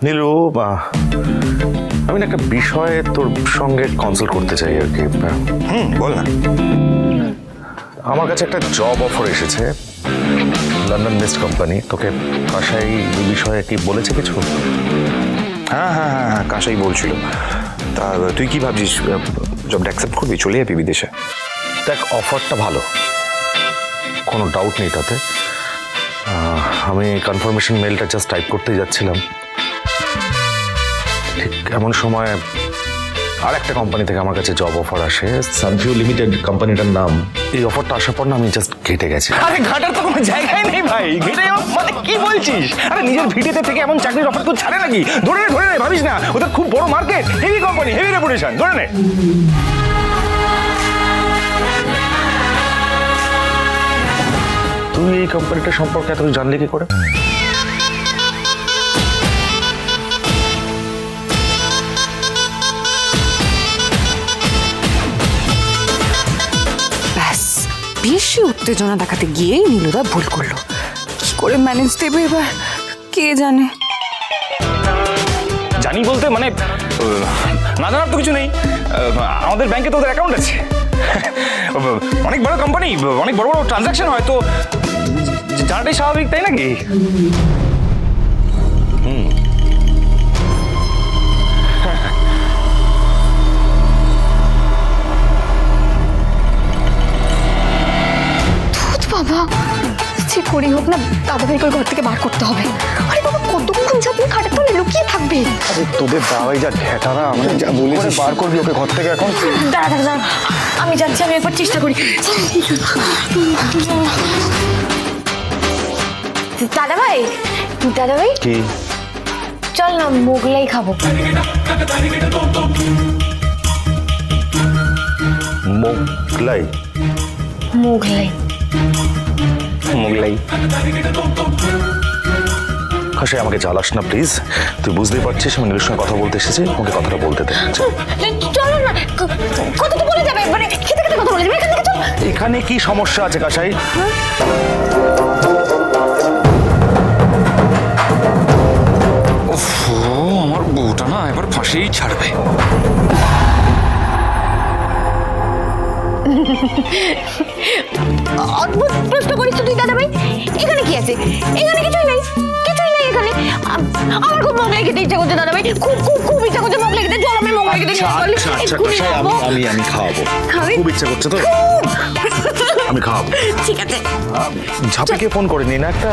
নীলু, আমি না একটা বিষয়ে তোর সঙ্গে কনসাল্ট করতে চাই আর কি। বল না। আমার কাছে একটা জব অফার এসেছে, লন্ডন বেসড কোম্পানি। তোকে কাসাই এই বিষয়ে কি বলেছে কিছু? হ্যাঁ হ্যাঁ হ্যাঁ হ্যাঁ, কাসাই বলছিল। তা তুই কি ভাবছিস, জবটা অ্যাকসেপ্ট করবি, চলে যাবি বিদেশে? দেখ, অফারটা ভালো, কোনো ডাউট নেই তাতে। আমি কনফার্মেশন মেলটা জাস্ট টাইপ করতে যাচ্ছিলাম, ঠিক এমন সময় আর একটা কোম্পানি থেকে আমার কাছে জব অফার আসে, সানভিউ লিমিটেড কোম্পানিটার নাম। এই অফারটা আসার পর না আমি জাস্ট ঘেটে গেছি। আরে ঘাটার তো কোনো জায়গায় নেই ভাই, ঘেটে মানে কি বলছিস? আরে নিজের ভিটেতে থেকে এমন চাকরির অফার তো ছাড়ে নাকি? ধরে নে ভাবিস না, ওদের খুব বড় market, heavy company, heavy reputation, ধরে নে। তুই এই কোম্পানিটা সম্পর্কে এত জানলি কি করে? ব্যাস, বেশি উত্তেজনা দেখাতে গিয়েই নীলুদা ভুল করলো। কি করে ম্যানেজ দেবে এবার কে জানে। জানি বলতে মানে না জানার তো কিছু নেই। আমাদের ব্যাংকে তো ওদের অ্যাকাউন্ট আছে, অনেক বড় কোম্পানি, অনেক বড় বড় ট্রানজাকশন হয়, তো জানাটাই স্বাভাবিক, তাই নাকি? বাবা, যে করেই হোক না দাদাভাইকে ওই ঘর থেকে বার করতে হবে। আরে বাবা, কতক্ষণ যাবি খাটের তলে লুকিয়ে থাকবে? আরে তোদের দাওয়াই যা ঘেটারা, আমরা যা বলেছি বার করবি ওকে ঘর থেকে এখন। দাঁড়া দাঁড়া দাঁড়া, আমি যাচ্ছি, আমি একবার চেষ্টা করি। দাদাভাই, দাদাভাই কি? চল না মোগলাই খাবো। মোগলাই? মোগলাই মোগলাই? কাসাই, আমাকে জ্বালাস না প্লিজ। তুই বুঝতেই পারছিস আমি নীলুর সঙ্গে কথা বলতে এসেছি, আমাকে কথাটা বলতে দে। চলো না, কত তো বলে যাবে, মানে খেতে খেতে কথা বলে যাবে। এখান থেকে চল। এখানে কি সমস্যা আছে কাসাই? ওফ, আমার বউটা না এবার ফাঁসিই ছাড়বে। অদ্ভুত প্রশ্ন করিস তো তুই দাদাভাই। এখানে কি আছে? এখানে কিছুই নাই, কিছুই নাই এখানে। আমার খুব মোগলাই খেতে ইচ্ছা করছে দাদাভাই, খুব খুব খুব ইচ্ছা করছে মোগলাই খেতে। চল আমি মোগলাই খেতে নিয়ে আসি। আচ্ছা কাসাই, আমি খাওয়াবো। খাবি? খুব ইচ্ছে করছে তো, আমি খাওয়াবো। ঠিক আছে। ঝাপিকে ফোন করেনি না একটা?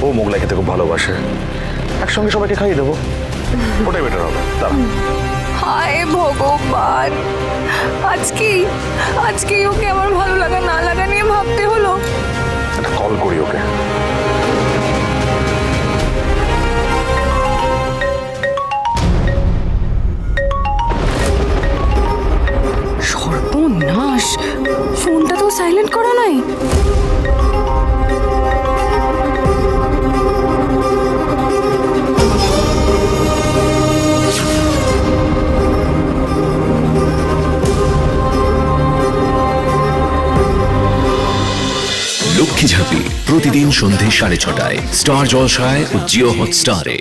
ও মোগলাই খেতে খুব ভালোবাসে, একসঙ্গে সবাইকে খাইয়ে দেবো, ওটাই বেটার হবে। দাঁড়া। হায় ভগবান, আজকেই ওকে আমার ভালো লাগা না লাগা নিয়ে ভাবতে হলো। একটা কল করি ওকে। সর্বনাশ, ফোনটা তো সাইলেন্ট করা নাই। লক্ষ্মী ঝাঁপি প্রতিদিন সন্ধে 6:30টায় স্টার জলসায় ও জিও হটস্টারে।